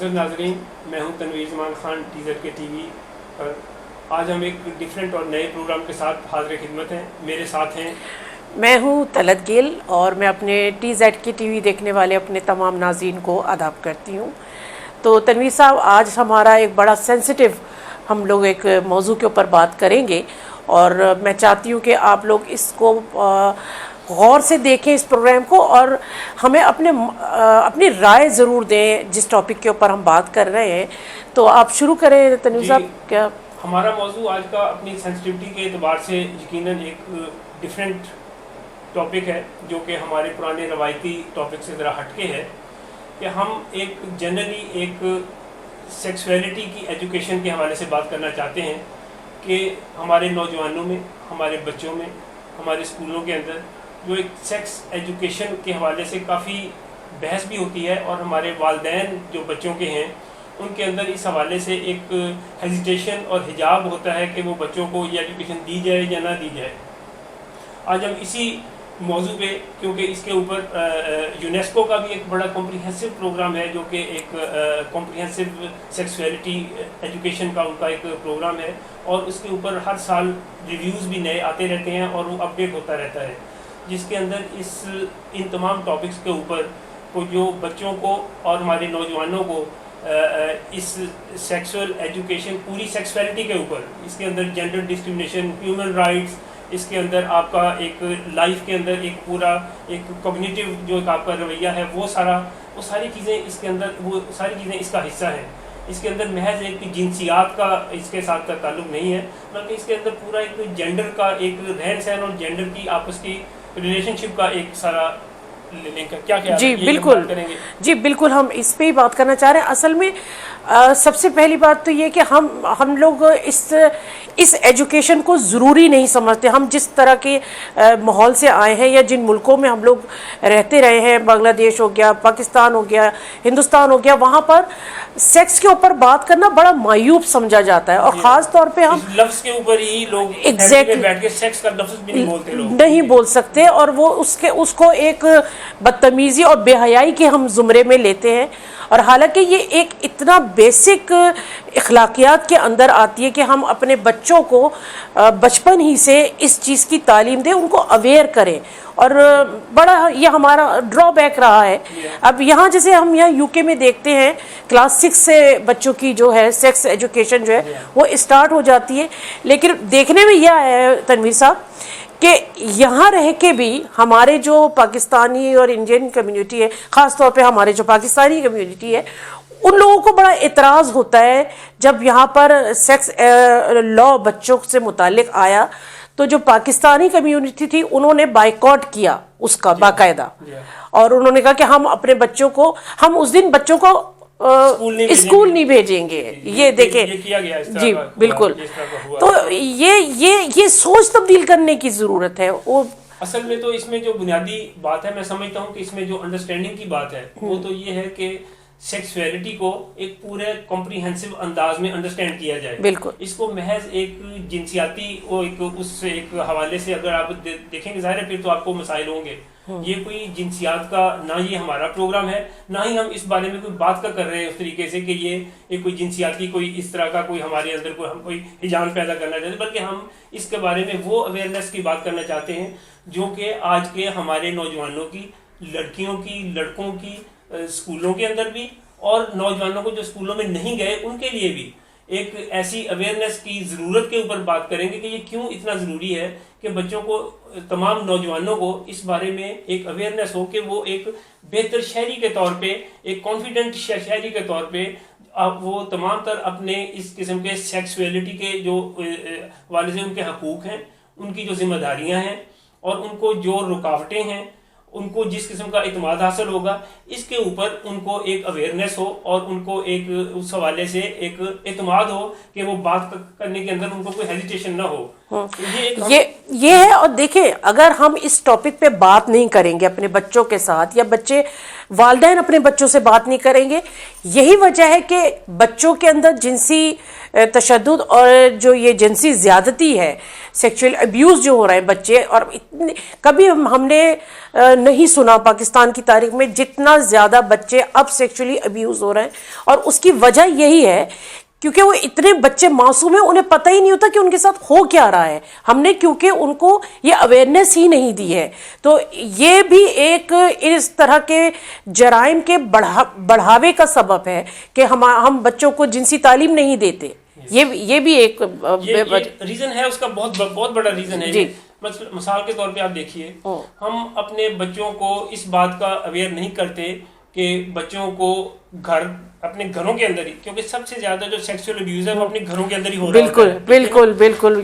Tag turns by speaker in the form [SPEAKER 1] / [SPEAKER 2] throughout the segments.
[SPEAKER 1] معزز ناظرین، میں ہوں تنویر زمان خان TZ کے TV پر. آج ہم ایک ڈیفرنٹ اور نئے پروگرام کے ساتھ حاضر خدمت ہیں. میرے ساتھ ہیں
[SPEAKER 2] میں ہوں طلعت گل اور میں اپنے TZ کے TV دیکھنے والے اپنے تمام ناظرین کو آداب کرتی ہوں. تو تنویر صاحب، آج ہمارا ایک بڑا سینسٹیو ہم لوگ ایک موضوع کے اوپر بات کریں گے، اور میں چاہتی ہوں کہ آپ لوگ اس کو غور سے دیکھیں اس پروگرام کو، اور ہمیں اپنی رائے ضرور دیں جس ٹاپک کے اوپر ہم بات کر رہے ہیں. تو آپ شروع کریں تنویر صاحب. کیا
[SPEAKER 1] ہمارا موضوع آج کا اپنی سینسٹیوٹی کے اعتبار سے یقیناً ایک ڈیفرنٹ ٹاپک ہے، جو کہ ہمارے پرانے روایتی ٹاپک سے ذرا ہٹ کے ہے، کہ ہم ایک جنرلی ایک سیکسویلٹی کی ایجوکیشن کے حوالے سے بات کرنا چاہتے ہیں کہ ہمارے نوجوانوں میں، ہمارے بچوں میں، ہمارے اسکولوں کے اندر جو ایک سیکس ایجوکیشن کے حوالے سے کافی بحث بھی ہوتی ہے، اور ہمارے والدین جو بچوں کے ہیں ان کے اندر اس حوالے سے ایک ہیزیٹیشن اور حجاب ہوتا ہے کہ وہ بچوں کو یہ ایجوکیشن دی جائے یا نہ دی جائے. آج ہم اسی موضوع پہ، کیونکہ اس کے اوپر یونیسکو کا بھی ایک بڑا کمپریہنسو پروگرام ہے، جو کہ ایک کمپریہنسو سیکسویلٹی ایجوکیشن کا ان کا ایک پروگرام ہے، اور اس کے اوپر ہر سال ریویوز بھی نئے آتے رہتے ہیں اور وہ اپڈیٹ ہوتا رہتا ہے، جس کے اندر ان تمام ٹاپکس کے اوپر کو جو بچوں کو اور ہمارے نوجوانوں کو اس سیکسول ایجوکیشن، پوری سیکسویلٹی کے اوپر، اس کے اندر جینڈر ڈسکرمنیشن، ہیومن رائٹس، اس کے اندر آپ کا ایک لائف کے اندر ایک پورا ایک کوگنیٹیو جو ایک آپ کا رویہ ہے، وہ ساری چیزیں اس کے اندر، وہ ساری چیزیں اس کا حصہ ہیں. اس کے اندر محض ایک جنسیات کا اس کے ساتھ کا تعلق نہیں ہے، بلکہ اس کے اندر پورا ایک جینڈر کا ایک رہن سہن اور جینڈر کی آپس کی ریلیشن شپ کا ایک سارا لنک ہے. کیا
[SPEAKER 2] جی بالکل، جی بالکل، ہم اس پہ ہی بات کرنا چاہ رہے ہیں. اصل میں سب سے پہلی بات تو یہ کہ ہم لوگ اس ایجوکیشن کو ضروری نہیں سمجھتے. ہم جس طرح کے ماحول سے آئے ہیں یا جن ملکوں میں ہم لوگ رہتے رہے ہیں، بنگلہ دیش ہو گیا، پاکستان ہو گیا، ہندوستان ہو گیا، وہاں پر سیکس کے اوپر بات کرنا بڑا معیوب سمجھا جاتا ہے، اور خاص طور پہ ہم
[SPEAKER 1] لفظ کے اوپر ہی لوگ بیٹھ کے سیکس کا لفظ بھی نہیں بولتے، لوگ
[SPEAKER 2] نہیں بول سکتے، اور وہ اس کو ایک بدتمیزی اور بے حیائی کے ہم زمرے میں لیتے ہیں. اور حالانکہ یہ ایک اتنا بیسک اخلاقیات کے اندر آتی ہے کہ ہم اپنے بچوں کو بچپن ہی سے اس چیز کی تعلیم دیں، ان کو اویئر کریں. اور بڑا یہ ہمارا ڈرا بیک رہا ہے. اب یہاں جیسے ہم یہاں UK میں دیکھتے ہیں، کلاس 6 سے بچوں کی جو ہے سیکس ایجوکیشن جو ہے وہ اسٹارٹ ہو جاتی ہے. لیکن دیکھنے میں یہ ہے تنویر صاحب کہ یہاں رہ کے بھی ہمارے جو پاکستانی اور انڈین کمیونٹی ہے، خاص طور پہ ہمارے جو پاکستانی کمیونٹی ہے، ان لوگوں کو بڑا اعتراض ہوتا ہے جب یہاں پر سیکس لا بچوں سے متعلق آیا. تو جو پاکستانی کمیونٹی تھی انہوں نے بائیکاٹ کیا اس کا باقاعدہ، اور انہوں نے کہا کہ ہم اپنے بچوں کو، ہم اس دن بچوں کو اسکول نہیں بھیجیں گے. یہ دیکھیں، جی بالکل. تو یہ سوچ تبدیل کرنے کی ضرورت ہے.
[SPEAKER 1] اصل میں تو اس میں جو بنیادی بات ہے، میں سمجھتا ہوں کہ اس میں جو انڈرسٹینڈنگ کی بات ہے وہ تو یہ ہے کہ سیکسویلٹی کو ایک پورے کمپریہنسو انداز میں انڈرسٹینڈ کیا جائے.
[SPEAKER 2] بالکل.
[SPEAKER 1] اس کو محض ایک جنسیاتی اس ایک حوالے سے اگر آپ دیکھیں گے، ظاہر ہے پھر تو آپ کو مسائل ہوں گے. یہ کوئی جنسیات کا نہ یہ ہمارا پروگرام ہے، نہ ہی ہم اس بارے میں کوئی بات کر رہے ہیں اس طریقے سے کہ یہ کوئی جنسیاتی کوئی اس طرح کا کوئی ہمارے اندر کوئی ہجان پیدا کرنا چاہتے، بلکہ ہم اس کے بارے میں وہ اویئرنیس کی بات کرنا چاہتے ہیں جو کہ آج کے ہمارے نوجوانوں کی، لڑکیوں کی، لڑکوں کی، اسکولوں کے اندر بھی، اور نوجوانوں کو جو اسکولوں میں نہیں گئے ان کے لیے بھی ایک ایسی اویئرنیس کی ضرورت کے اوپر بات کریں گے کہ یہ کیوں اتنا ضروری ہے کہ بچوں کو، تمام نوجوانوں کو اس بارے میں ایک اویئرنیس ہو کہ وہ ایک بہتر شہری کے طور پہ، ایک کانفیڈنٹ شہری کے طور پہ وہ تمام تر اپنے اس قسم کے سیکسویلٹی کے جو والے سے ان کے حقوق ہیں، ان کی جو ذمہ داریاں ہیں، اور ان کو جو رکاوٹیں ہیں، ان کو جس قسم کا اعتماد حاصل ہوگا، اس کے اوپر ان کو ایک اویئرنیس ہو، اور ان کو ایک اس حوالے سے ایک اعتماد ہو کہ وہ بات کرنے کے اندر ان کو کوئی ہیزیٹیشن نہ ہو.
[SPEAKER 2] یہ ہے. اور دیکھیں اگر ہم اس ٹاپک پہ بات نہیں کریں گے اپنے بچوں کے ساتھ، یا بچے والدین اپنے بچوں سے بات نہیں کریں گے، یہی وجہ ہے کہ بچوں کے اندر جنسی تشدد اور جو یہ جنسی زیادتی ہے، سیکچوئل ابیوز جو ہو رہے ہیں بچے، اور کبھی ہم نے نہیں سنا پاکستان کی تاریخ میں جتنا زیادہ بچے اب سیکچولی ابیوز ہو رہے ہیں. اور اس کی وجہ یہی ہے کیونکہ وہ اتنے بچے معصوم ہیں، انہیں پتہ ہی نہیں ہوتا کہ ان کے ساتھ ہو کیا رہا ہے. ہم نے کیونکہ ان کو یہ اویئرنیس ہی نہیں دی ہے. تو یہ بھی ایک اس طرح کے جرائم کے بڑھاوے کا سبب ہے کہ ہم بچوں کو جنسی تعلیم نہیں دیتے. یہ بھی ایک
[SPEAKER 1] ریزن ہے، اس کا بہت بڑا ریزن ہے.
[SPEAKER 2] جی.
[SPEAKER 1] مثال کے طور پہ آپ دیکھیے، ہم اپنے بچوں کو اس بات کا اویئر نہیں کرتے کہ بچوں کو اپنے گھروں کے اندر ہی، کیونکہ سب سے زیادہ جو سیکسول ابیوز ہے وہ اپنے گھروں کے اندر ہی ہو رہا
[SPEAKER 2] بالکل
[SPEAKER 1] ہے.
[SPEAKER 2] بالکل بالکل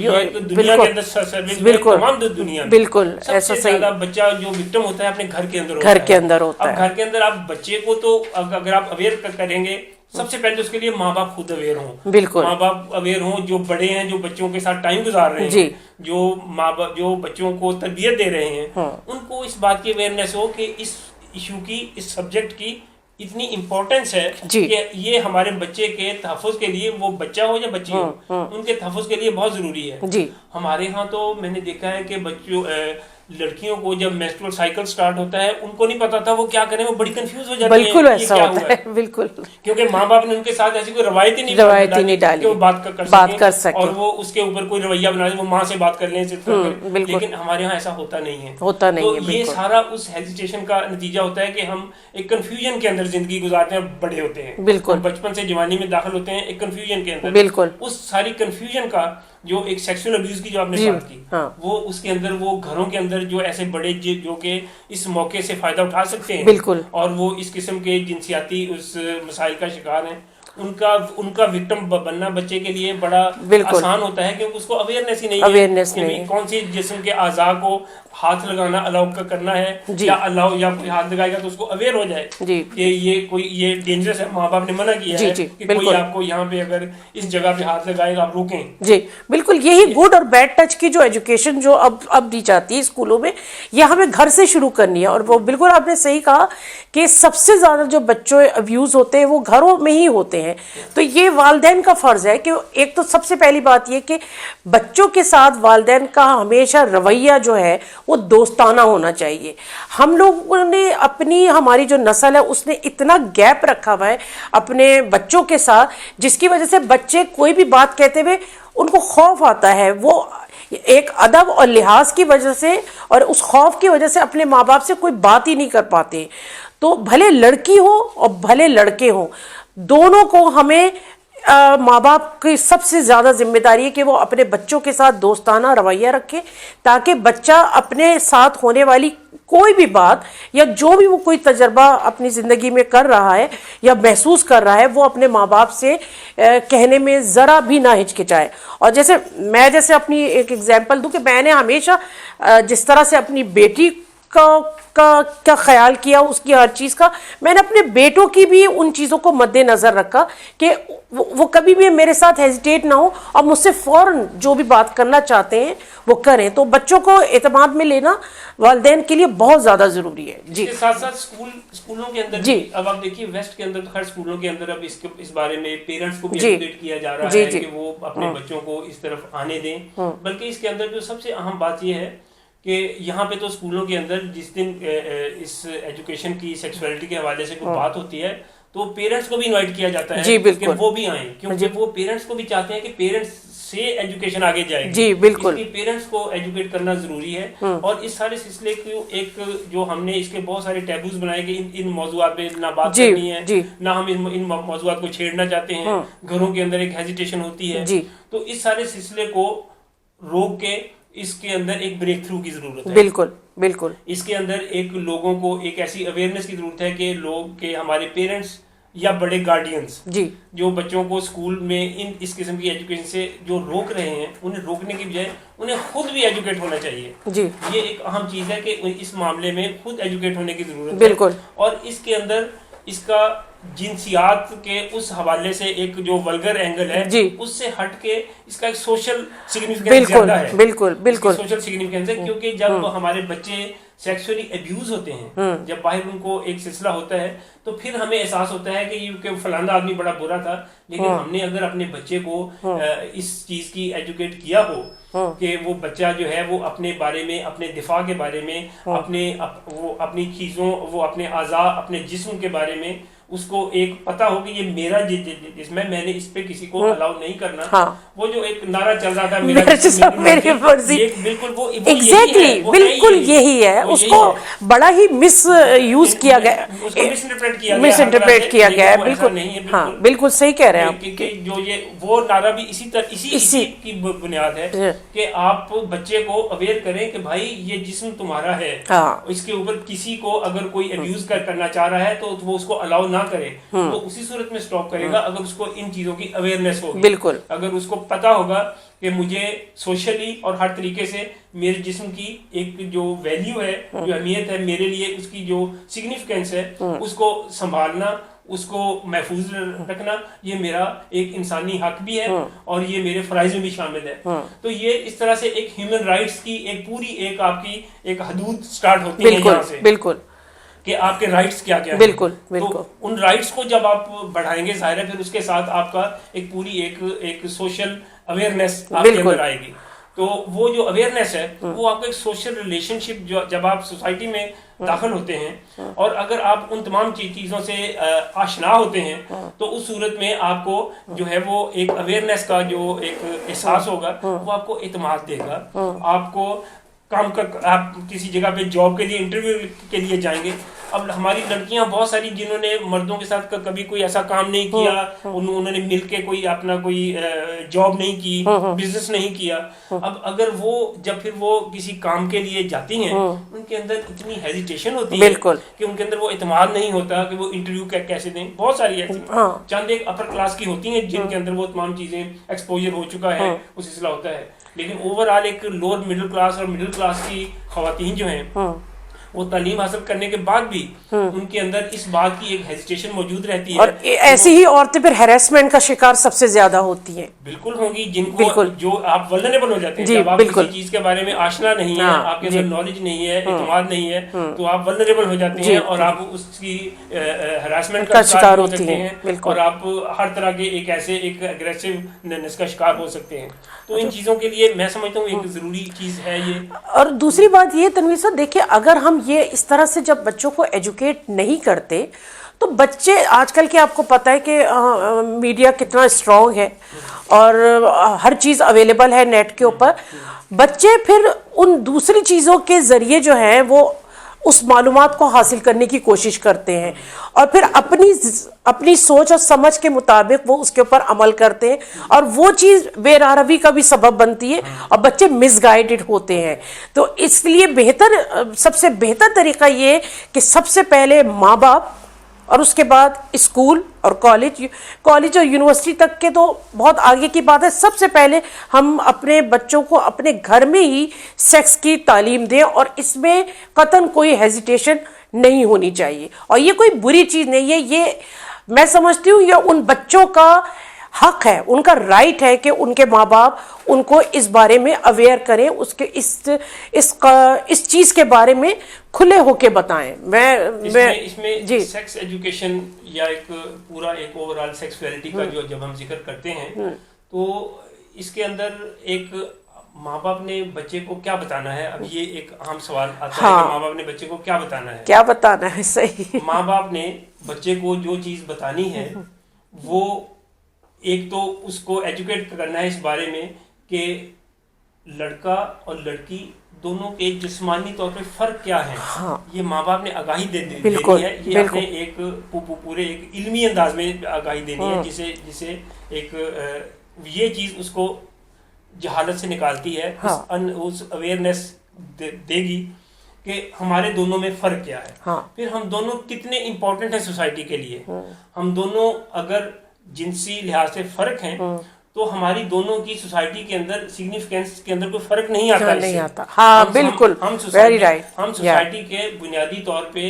[SPEAKER 1] دنیا کے اندر سروس میں، تمام دنیا میں
[SPEAKER 2] بالکل
[SPEAKER 1] سب سے زیادہ بچہ جو وکٹم ہوتا ہے اپنے گھر کے اندر
[SPEAKER 2] ہوتا ہے.
[SPEAKER 1] اب گھر کے اندر آپ بچے کو تو اگر آپ اویئر کریں گے، سب سے پہلے اس کے لیے ماں باپ خود اویئر ہوں.
[SPEAKER 2] بالکل
[SPEAKER 1] ماں باپ اویئر ہوں، جو بڑے ہیں، جو بچوں کے ساتھ ٹائم گزار رہے ہیں، جو ماں باپ جو بچوں کو تربیت دے رہے ہیں، ان کو اس بات کی اویئرنیس ہو کہ اس ایشو کی، اس سبجیکٹ کی اتنی امپورٹنس ہے کہ یہ ہمارے بچے کے تحفظ کے لیے، وہ بچہ ہو یا بچی ہو، ان کے تحفظ کے لیے بہت ضروری ہے. ہمارے ہاں تو میں نے دیکھا ہے کہ بچوں لڑکیوں کو جب میسٹرول سائیکل سٹارٹ ہوتا ہے، ان کو نہیں پتا تھا وہ کیا کریں، وہ بڑی کنفیوز ہو جاتی ہیں.
[SPEAKER 2] بالکل ایسا ہوتا ہے. بالکل،
[SPEAKER 1] کیونکہ ماں باپ نے ان کے ساتھ ایسی کوئی روایت ہی نہیں ڈالی کہ وہ بات کر سکیں اور وہ اس کے اوپر کوئی رویہ بنا لیں، وہ ماں سے بات کر لیں. لیکن ہمارے ہاں ایسا ہوتا نہیں ہے. تو یہ سارا اس ہیزیٹیشن کا نتیجہ ہوتا ہے کہ ہم ایک کنفیوژن کے اندر زندگی گزارتے ہیں. بڑے ہوتے ہیں، بالکل بچپن سے جوانی میں داخل ہوتے ہیں ایک کنفیوژن کے اندر. بالکل اس ساری کنفیوژن کا جو ایک سیکسول ابیوز کی جو آپ نے بات کی، وہ اس کے اندر، وہ گھروں کے اندر جو ایسے بڑے جو کہ اس موقع سے فائدہ اٹھا سکتے ہیں، بالکل، اور وہ اس قسم کے جنسیاتی اس مسائل کا شکار ہیں، ان کا وکٹم بننا بچے کے لیے بڑا آسان ہوتا ہے، کیونکہ اس کو اویئرنیس ہی نہیں ہے کون سی جسم کے اعضاء کو ہاتھ لگانا الاؤ کرنا ہے، یا الاؤ، یا کوئی ہاتھ لگائے گا تو اس کو اویئر ہو جائے کہ یہ ڈینجرس ہے. ماں باپ نے منع کیا ہے کہ کوئی آپ کو یہاں پہ اگر اس جگہ پہ ہاتھ لگائے گا آپ روکیں.
[SPEAKER 2] جی بالکل. یہی گڈ اور بیڈ ٹچ کی جو ایجوکیشن جو اب دی جاتی ہے اسکولوں میں، یہ ہمیں گھر سے شروع کرنی ہے. اور وہ بالکل آپ نے صحیح کہا کہ سب سے زیادہ جو بچوں ابیوز ہوتے ہیں وہ گھروں میں ہی ہوتے ہیں. تو یہ والدین کا فرض ہے کہ ایک تو سب سے پہلی بات یہ کہ بچوں کے ساتھ والدین کا ہمیشہ رویہ جو ہے وہ دوستانہ ہونا چاہیے. ہم لوگوں نے ہماری جو نسل ہے اس نے اتنا گیپ رکھا ہوا ہے اپنے بچوں کے ساتھ، جس کی وجہ سے بچے کوئی بھی بات کہتے ہوئے ان کو خوف آتا ہے. وہ ایک ادب اور لحاظ کی وجہ سے اور اس خوف کی وجہ سے اپنے ماں باپ سے کوئی بات ہی نہیں کر پاتے. تو بھلے لڑکی ہو اور بھلے لڑکے ہوں، دونوں کو ہمیں ماں باپ کی سب سے زیادہ ذمہ داری ہے کہ وہ اپنے بچوں کے ساتھ دوستانہ رویہ رکھے، تاکہ بچہ اپنے ساتھ ہونے والی کوئی بھی بات یا جو بھی وہ کوئی تجربہ اپنی زندگی میں کر رہا ہے یا محسوس کر رہا ہے، وہ اپنے ماں باپ سے کہنے میں ذرا بھی نہ ہچکچائے. اور جیسے اپنی ایک ایگزامپل دوں کہ میں نے ہمیشہ جس طرح سے اپنی بیٹی کا خیال کیا، اس کی ہر چیز کا، میں نے اپنے بیٹوں کی بھی ان چیزوں کو مد نظر رکھا کہ وہ کبھی بھی میرے ساتھ ہیزیٹیٹ نہ ہو اور مجھ سے فوراً جو بھی بات کرنا چاہتے ہیں وہ کریں. تو بچوں کو اعتماد میں لینا والدین کے لیے بہت زیادہ ضروری ہے. جی،
[SPEAKER 1] اس کے ساتھ ساتھ اسکولوں کے اندر بھی اب آپ دیکھیے ویسٹ کے اندر تو خیر اسکولوں کے اندر اب اس بارے میں پیرنٹس کو بھی ایجوکیٹ کیا جا رہا ہے کہ وہ اپنے بچوں کو اس طرف آنے دیں. بلکہ اس کے اندر جو سب سے اہم بات یہ ہے کہ یہاں پہ تو اسکولوں کے اندر جس دن اس ایجوکیشن کی سیکسولیٹی کے حوالے سے کوئی بات ہوتی ہے تو پیرنٹس کو بھی انوائٹ کیا جاتا ہے کہ وہ بھی آئیں، کیونکہ وہ پیرنٹس کو بھی چاہتے ہیں کہ پیرنٹس سے ایجوکیشن آگے جائے گی.
[SPEAKER 2] جی بالکل،
[SPEAKER 1] پیرنٹس کو ایجوکیٹ کرنا ضروری ہے. اور اس سارے سلسلے کو ایک جو ہم نے اس کے بہت سارے ٹیبوز بنائے کہ ان موضوعات پہ نہ بات کرنی ہے، نہ ہم ان موضوعات کو چھیڑنا چاہتے ہیں. گھروں کے اندر ایک ہیزیٹیشن ہوتی ہے. تو اس سارے سلسلے کو روک کے اس کے اندر ایک بریک تھرو کی ضرورت ہے.
[SPEAKER 2] بالکل بالکل.
[SPEAKER 1] اس کے اندر ایک لوگوں کو ایک ایسی اویئرنیس کی ضرورت ہے کہ ہمارے پیرنٹس یا بڑے گارڈینز جو بچوں کو اسکول میں اس قسم کی ایجوکیشن سے جو روک رہے ہیں، انہیں روکنے کی بجائے انہیں خود بھی ایجوکیٹ ہونا چاہیے. یہ ایک اہم چیز ہے کہ اس معاملے میں خود ایجوکیٹ ہونے کی ضرورت ہے. بالکل. اور اس کے اندر اس کا جنسیات کے اس حوالے سے ایک جو ولگر اینگل ہے
[SPEAKER 2] جی
[SPEAKER 1] اس سے ہٹ کے اس کا ایک سوشل سگنیفیکینس زیادہ ہے.
[SPEAKER 2] بالکل
[SPEAKER 1] سوشل سگنیفیکینس ہے کیونکہ جب ہمارے بچے سیکسولی ابیوز ہوتے ہیں, جب باہر ان کو ایک سلسلہ ہوتا ہے تو پھر ہمیں احساس ہوتا ہے کہ فلانا آدمی بڑا برا تھا, لیکن ہم نے اگر اپنے بچے کو اس چیز کی ایجوکیٹ کیا ہو کہ وہ بچہ جو ہے وہ اپنے بارے میں, اپنے دفاع کے بارے میں, اپنی چیزوں, وہ اپنے اعضاء, اپنے جسم کے بارے میں اس کو ایک پتا ہو کہ یہ میرا جسم ہے, میں نے اس پہ کسی کو الاؤ نہیں کرنا. وہ جو ایک نعرہ چل رہا تھا میرا جسم میری مرضی, بالکل وہ
[SPEAKER 2] ایگزیکٹلی بالکل یہی ہے. اس کو بڑا ہی مس یوز کیا گیا, مس انٹرپریٹ کیا گیا ہے. بالکل ہاں بالکل صحیح کہہ رہے ہیں آپ.
[SPEAKER 1] جو یہ وہ نعرہ بھی اسی کی بنیاد ہے کہ آپ بچے کو اویئر کریں کہ بھائی یہ جسم تمہارا ہے, اس کے اوپر کسی کو اگر کوئی ابیوز کرنا چاہ رہا ہے تو وہ اس کو الاؤ نہ کرے, تو اسی صورت میں سٹاپ کرے گا اگر اس کو ان چیزوں کی اویئرنیس ہوگی.
[SPEAKER 2] بالکل
[SPEAKER 1] اگر اس کو پتا ہوگا کہ مجھے سوشلی اور ہر طریقے سے میرے جسم کی ایک جو ویلیو ہے, جو اہمیت ہے میرے لیے, اس کی جو سگنیفیکینس ہے, اس کو سنبھالنا, اس کو محفوظ رکھنا, یہ میرا ایک انسانی حق بھی ہے اور یہ میرے فرائض میں بھی شامل ہے. تو یہ اس طرح سے ایک ہیومن رائٹس کی ایک پوری ایک آپ کی ایک حدود سٹارٹ ہوتی ہے یہاں سے.
[SPEAKER 2] بالکل
[SPEAKER 1] کہ آپ کے رائٹس کیا کیا ہیں.
[SPEAKER 2] بالکل
[SPEAKER 1] تو ان رائٹس کو جب آپ بڑھائیں گے, ظاہر ہے پھر اس کے ساتھ آپ کا ایک پوری ایک سوشل اویئرنیس آپ کے اندر آئے گی. تو وہ جو اویئرنیس ہے وہ آپ کا ایک سوشل ریلیشن شپ جب آپ سوسائٹی میں داخل ہوتے ہیں اور اگر آپ ان تمام چیزوں سے آشنا ہوتے ہیں تو اس صورت میں آپ کو جو ہے وہ ایک اویئرنیس کا جو ایک احساس ہوگا وہ آپ کو اعتماد دے گا. آپ کو کام کر, آپ کسی جگہ پہ جاب کے لیے انٹرویو کے لیے جائیں گے. اب ہماری لڑکیاں بہت ساری جنہوں نے مردوں کے ساتھ کبھی کوئی ایسا کام نہیں کیا, انہوں نے مل کے کوئی اپنا کوئی جاب نہیں کی, بزنس نہیں کیا, اب اگر وہ جب پھر وہ کسی کام کے لیے جاتی ہیں ان کے اندر اتنی ہیزیٹیشن ہوتی ہے کہ ان کے اندر وہ اعتماد نہیں ہوتا کہ وہ انٹرویو کیسے دیں. بہت ساری ایسی چند ایک اپر کلاس کی ہوتی ہیں جن کے اندر وہ تمام چیزیں ایکسپوجر ہو چکا ہے, وہ سلسلہ ہوتا ہے. لیکن اوور آل ایک لوور مڈل کلاس اور مڈل کلاس کی خواتین جو ہیں وہ تعلیم حاصل کرنے کے بعد بھی ان کے اندر اس بات کی ایک ہیزیٹیشن موجود رہتی ہے.
[SPEAKER 2] اور ایسی ہی عورتیں پھر ہیراسمنٹ کا شکار سب سے زیادہ ہوتی ہیں.
[SPEAKER 1] بالکل ہوں گی, جن کو جو آپ ولنریبل ہو جاتے ہیں جب آپ کسی چیز کے بارے میں آشنا نہیں ہے, آپ کے اندر نالج نہیں ہے, اعتماد نہیں ہے, تو آپ ولنریبل ہو جاتے ہیں اور آپ اس کی ہراسمنٹ کا شکار ہو سکتے ہیں اور آپ ہر طرح کے ایک ایسے ایک اگریسونیس کا شکار ہو سکتے ہیں. تو ان چیزوں کے لیے میں سمجھتا ہوں ایک ضروری چیز ہے یہ.
[SPEAKER 2] اور دوسری بات یہ تنویر صاحب دیکھیے, اگر ہم یہ اس طرح سے جب بچوں کو ایجوکیٹ نہیں کرتے تو بچے, آج کل کے آپ کو پتہ ہے کہ میڈیا کتنا اسٹرانگ ہے اور ہر چیز اویلیبل ہے نیٹ کے اوپر, بچے پھر ان دوسری چیزوں کے ذریعے جو ہیں وہ اس معلومات کو حاصل کرنے کی کوشش کرتے ہیں اور پھر اپنی سوچ اور سمجھ کے مطابق وہ اس کے اوپر عمل کرتے ہیں اور وہ چیز بے راہروی کا بھی سبب بنتی ہے اور بچے مس گائیڈڈ ہوتے ہیں. تو اس لیے سب سے بہتر طریقہ یہ کہ سب سے پہلے ماں باپ اور اس کے بعد اسکول اور کالج اور یونیورسٹی تک کے تو بہت آگے کی بات ہے, سب سے پہلے ہم اپنے بچوں کو اپنے گھر میں ہی سیکس کی تعلیم دیں اور اس میں قطعاً کوئی ہیزیٹیشن نہیں ہونی چاہیے. اور یہ کوئی بری چیز نہیں ہے, یہ میں سمجھتی ہوں یہ ان بچوں کا حق ہے, ان کا رائٹ ہے کہ ان کے ماں باپ ان کو اس بارے میں اویئر کریں, اس چیز کے بارے میں کھلے ہو کے بتائیں.
[SPEAKER 1] اس میں سیکس ایجوکیشن یا ایک پورا ایک اوور آل سیکسولیٹی کا جو جب ہم ذکر کرتے ہیں تو اس کے اندر ایک ماں باپ نے بچے کو کیا بتانا ہے. اب یہ ایک عام سوال آتا ہے کہ ماں باپ نے بچے کو کیا بتانا ہے.
[SPEAKER 2] صحیح,
[SPEAKER 1] ماں باپ نے بچے کو جو چیز بتانی ہے وہ ایک تو اس کو ایجوکیٹ کرنا ہے اس بارے میں کہ لڑکا اور لڑکی دونوں کے جسمانی طور پہ فرق کیا ہے. یہ ماں باپ نے آگاہی دینی ہے, یہ اپنے ایک پورے ایک علمی انداز میں آگاہی دینی ہے جسے ایک یہ چیز اس کو جہالت سے نکالتی ہے, اس اویئرنیس دے گی کہ ہمارے دونوں میں فرق کیا ہے. پھر ہم دونوں کتنے امپورٹنٹ ہیں سوسائٹی کے لیے. ہم دونوں اگر جنسی لحاظ سے فرق ہیں تو ہماری دونوں کی سوسائٹی کے اندر سگنیفیکینس کے اندر کوئی فرق نہیں آتا.
[SPEAKER 2] ہاں بالکل,
[SPEAKER 1] ہم سوسائٹی کے بنیادی طور پہ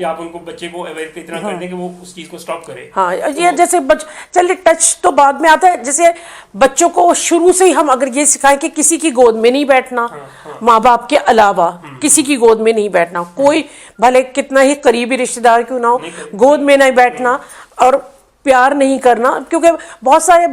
[SPEAKER 1] کہ آپ ان کو بچے کو اویئر اتنا کر دیں کہ وہ اس چیز کو اسٹاپ کرے.
[SPEAKER 2] ہاں یہ جیسے چلیے ٹچ تو بعد میں آتا ہے, جیسے بچوں کو شروع سے ہی ہم اگر یہ سکھائیں کہ کسی کی گود میں نہیں بیٹھنا, ماں باپ کے علاوہ کسی کی گود میں نہیں بیٹھنا, کوئی بھلے کتنا ہی قریبی رشتے دار کیوں نہ ہو, گود میں نہیں بیٹھنا, اور پیار نہیں کرنا, کیونکہ بہت سارے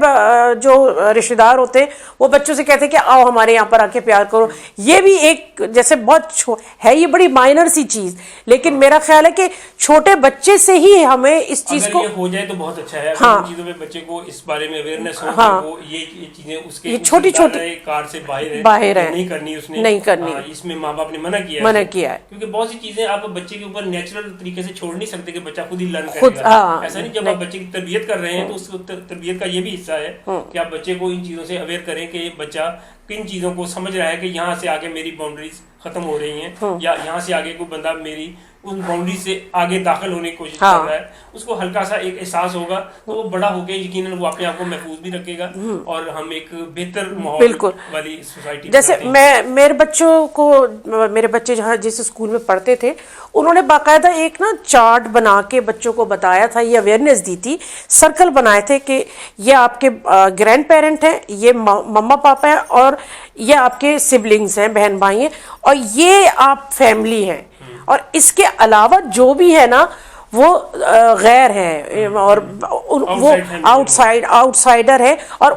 [SPEAKER 2] جو رشتے دار ہوتے ہیں وہ بچوں سے کہتے ہیں کہ آؤ ہمارے یہاں پر آ کے پیار کرو. یہ بھی ایک جیسے بہت ہے, یہ بڑی مائنر سی چیز, لیکن میرا خیال ہے کہ چھوٹے بچے سے ہی ہمیں اس چیز کو,
[SPEAKER 1] اگر یہ ہو جائے تو بہت اچھا ہے. اگر ان چیزوں میں بچے کو اس بارے میں اویئرنیس ہو کہ وہ یہ چیزیں اس کے چھوٹی چھوٹی کار سے باہر ہے, نہیں کرنی, اس نے نہیں کرنی, اس میں ماں باپ نے منع کیا ہے, کیونکہ بہت سی چیزیں آپ بچے کے اوپر نیچرل طریقے سے چھوڑ نہیں سکتے کہ بچہ خود ہی لرن کرے گا. ایسا نہیں, جب آپ بچے کی تربیت کر رہے ہیں تو اس تربیت کا یہ بھی حصہ ہے کہ آپ بچے کو ان چیزوں سے اویئر کریں کہ بچہ کن چیزوں کو سمجھ رہا ہے کہ یہاں سے آگے میری باؤنڈریز ختم ہو رہی ہیں, یا یہاں سے آگے کوئی بندہ میری ان باؤنڈری سے آگے داخل ہونے کی کوشش کر رہا ہے. اس کو ہلکا سا ایک احساس ہوگا تو وہ بڑا ہو کے یقیناً وہ اپنے آپ کو محفوظ بھی رکھے گا, اور ہم ایک بہتر ماحول والی سوسائٹی.
[SPEAKER 2] جیسے میرے بچے جہاں جس اسکول میں پڑھتے تھے, انہوں نے باقاعدہ ایک نا چارٹ بنا کے بچوں کو بتایا تھا, یہ اویئرنیس دی تھی, سرکل بنائے تھے کہ یہ آپ کے گرینڈ پیرنٹ ہیں, یہ مما پاپا ہیں, اور یہ آپ کے سبلنگز ہیں, بہن بھائی ہیں, اور یہ آپ فیملی ہیں, اور اس کے علاوہ جو بھی ہے نا وہ غیر ہیں, اور وہ آؤٹ سائڈر ہے, اور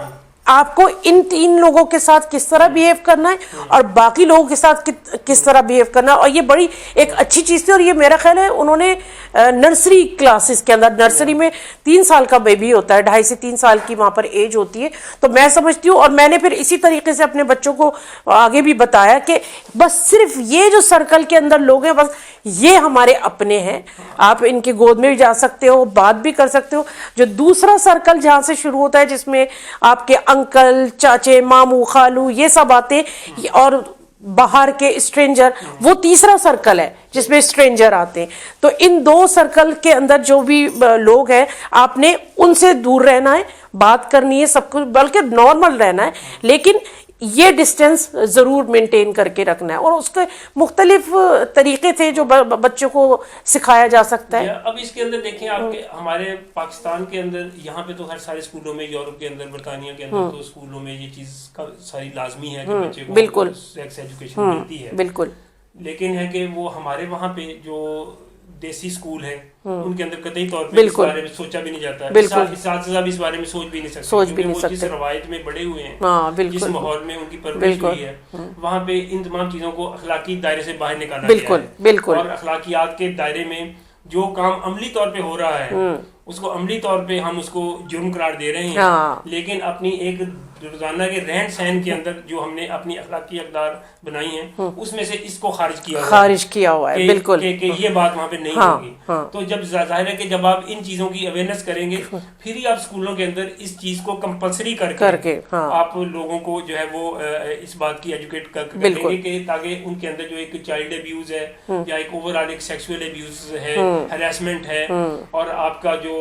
[SPEAKER 2] آپ کو ان 3 لوگوں کے ساتھ کس طرح بیہیو کرنا ہے اور باقی لوگوں کے ساتھ کس طرح بیہیو کرنا ہے. اور یہ بڑی ایک اچھی چیز تھی, اور یہ میرا خیال ہے انہوں نے نرسری کلاسز کے اندر, نرسری میں 3 سال کا بیبی ہوتا ہے, 2.5 سے 3 سال کی وہاں پر ایج ہوتی ہے, تو میں سمجھتی ہوں, اور میں نے پھر اسی طریقے سے اپنے بچوں کو آگے بھی بتایا کہ بس صرف یہ جو سرکل کے اندر لوگ ہیں, بس یہ ہمارے اپنے ہیں, آپ ان کی گود میں بھی جا سکتے ہو, بات بھی کر سکتے ہو. جو دوسرا سرکل جہاں سے شروع ہوتا ہے جس میں آپ کے انکل, چاچے, ماموں, خالو, یہ سب آتے, اور باہر کے اسٹرینجر, وہ تیسرا سرکل ہے جس میں اسٹرینجر آتے ہیں. تو ان 2 سرکل کے اندر جو بھی لوگ ہیں, آپ نے ان سے دور رہنا ہے, بات کرنی ہے سب کچھ, بلکہ نارمل رہنا ہے, لیکن یہ ڈسٹینس ضرور مینٹین کر کے رکھنا ہے. اور اس کے مختلف طریقے تھے جو بچوں کو سکھایا جا سکتا ہے.
[SPEAKER 1] اب اس کے اندر دیکھیں آپ کے ہمارے پاکستان کے اندر, یہاں پہ تو ہر سارے اسکولوں میں, یورپ کے اندر, برطانیہ کے اندر تو اسکولوں میں یہ چیز ساری لازمی ہے کہ بچے کو
[SPEAKER 2] بالکل
[SPEAKER 1] سیکس ایجوکیشن ملتی ہے.
[SPEAKER 2] بالکل.
[SPEAKER 1] لیکن ہے کہ وہ ہمارے وہاں پہ جو دیسی اسکول ہیں ان کے اندر قطعی طور پہ اس بارے میں سوچا بھی نہیں جاتا ہے, اساتذہ بھی اس بارے میں سوچ بھی نہیں سکتے, کیونکہ وہ جس روایت میں بڑے ہوئے ہیں, جس ماحول میں ان کی پرورش ہوئی ہے, وہاں پہ ان تمام چیزوں کو اخلاقی دائرے سے باہر نکالا گیا ہے. اور اخلاقیات کے دائرے میں جو کام عملی طور پہ ہو رہا ہے اس کو عملی طور پہ ہم اس کو جرم قرار دے رہے ہیں, لیکن اپنی ایک روزانہ کے رہن سہن کے اندر جو ہم نے اپنی اخلاقی اقدار بنائی ہیں اس میں سے اس کو خارج کیا ہوا ہے بالکل کہ یہ بات وہاں پہ نہیں ہوگی. تو جب ظاہر ہے کہ جب آپ ان چیزوں کی اویئرنیس کریں گے, پھر ہی آپ اسکولوں کے اندر اس چیز کو کمپلسری کر کے آپ لوگوں کو جو ہے وہ اس بات کی ایجوکیٹ کر دیں گے کہ تاکہ ان کے اندر جو ایک چائلڈ ابیوز ہے یا ایک اوور آل ایک سیکسول ابیوز ہے, ہراسمنٹ ہے, اور آپ کا جو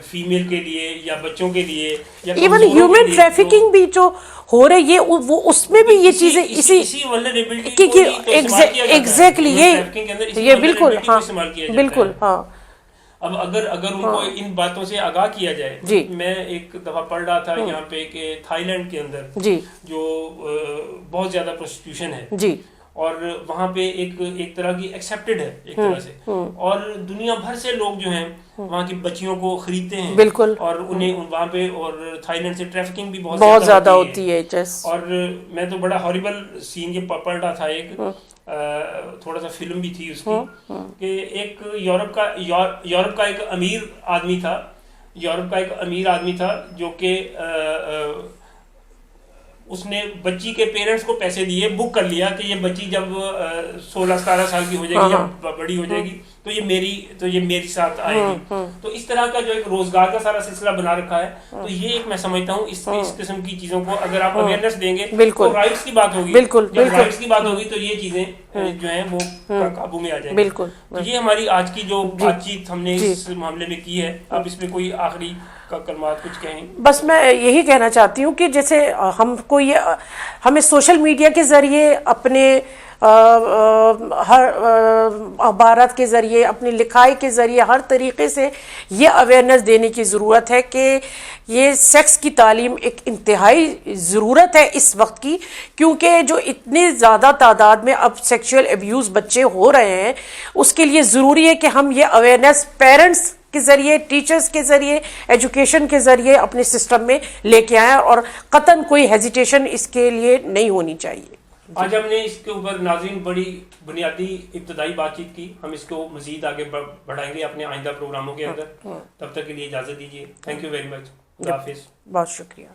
[SPEAKER 1] فیمیل کے لیے یا بچوں کے لیے
[SPEAKER 2] ایون ہیومن ٹریفکنگ بھی جو ہو رہی ہے وہ اس میں بھی یہ چیزیں اسی
[SPEAKER 1] ولنریبلٹی
[SPEAKER 2] ایگزیکٹلی یہ بالکل بالکل. ہاں
[SPEAKER 1] اب اگر ان کو ان باتوں سے آگاہ کیا جائے, میں ایک دفعہ پڑھ رہا تھا یہاں پہ کہ تھائی لینڈ کے اندر جو بہت زیادہ پروسٹیوشن ہے اور وہاں پہ ایک طرح کی ایکسیپٹڈ ہے ایک طرح سے, اور دنیا بھر سے لوگ جو ہیں وہاں کی بچیوں کو خریدتے ہیں بالکل, اور انہیں وہاں پہ, اور تھائی لینڈ سے ٹریفکنگ بھی بہت زیادہ ہوتی ہے. اور میں تو بڑا ہاریبل سین یہ پڑھ رہا تھا, ایک تھوڑا سا فلم بھی تھی اس کی, کہ ایک یورپ کا ایک امیر آدمی تھا جو کہ اس نے بچی کے پیرنٹس کو پیسے دیے, بک کر لیا کہ یہ بچی جب 16-17 سال کی ہو جائے گی یا بڑی ہو جائے گی تو یہ میری ساتھ آئے گی. تو اس طرح کا جو ایک روزگار کا سارا سلسلہ بنا رکھا ہے. تو یہ ایک میں سمجھتا ہوں اس قسم کی چیزوں کو اگر آپ اویئرنیس دیں گے تو رائٹس کی بات ہوگی, جب رائٹس کی بات ہوگی تو یہ چیزیں جو ہیں وہ قابو میں آ جائیں گی. تو یہ ہماری آج کی جو بات چیت ہم نے اس معاملے میں کی ہے. اب اس میں کوئی آخری کلمات کچھ کہیں؟
[SPEAKER 2] بس میں یہی کہنا چاہتی ہوں کہ جیسے ہمیں سوشل میڈیا کے ذریعے اپنے ہر اخبارات کے ذریعے، اپنی لکھائی کے ذریعے، ہر طریقے سے یہ اویئرنیس دینے کی ضرورت ہے کہ یہ سیکس کی تعلیم ایک انتہائی ضرورت ہے اس وقت کی، کیونکہ جو اتنی زیادہ تعداد میں اب سیکشول ابیوز بچے ہو رہے ہیں، اس کے لیے ضروری ہے کہ ہم یہ اویئرنیس پیرنٹس کے ذریعے، ٹیچرز کے ذریعے، ایجوکیشن کے ذریعے اپنے سسٹم میں لے کے آئیں، اور قطعاً کوئی ہیزیٹیشن اس کے لیے نہیں ہونی چاہیے۔
[SPEAKER 1] آج ہم نے اس کے اوپر ناظرین بڑی بنیادی ابتدائی بات چیت کی، ہم اس کو مزید آگے بڑھائیں گے اپنے آئندہ پروگراموں کے اندر۔ تب تک کے لیے اجازت دیجیے، تھینک یو ویری مچ، خدا حافظ۔
[SPEAKER 2] بہت شکریہ۔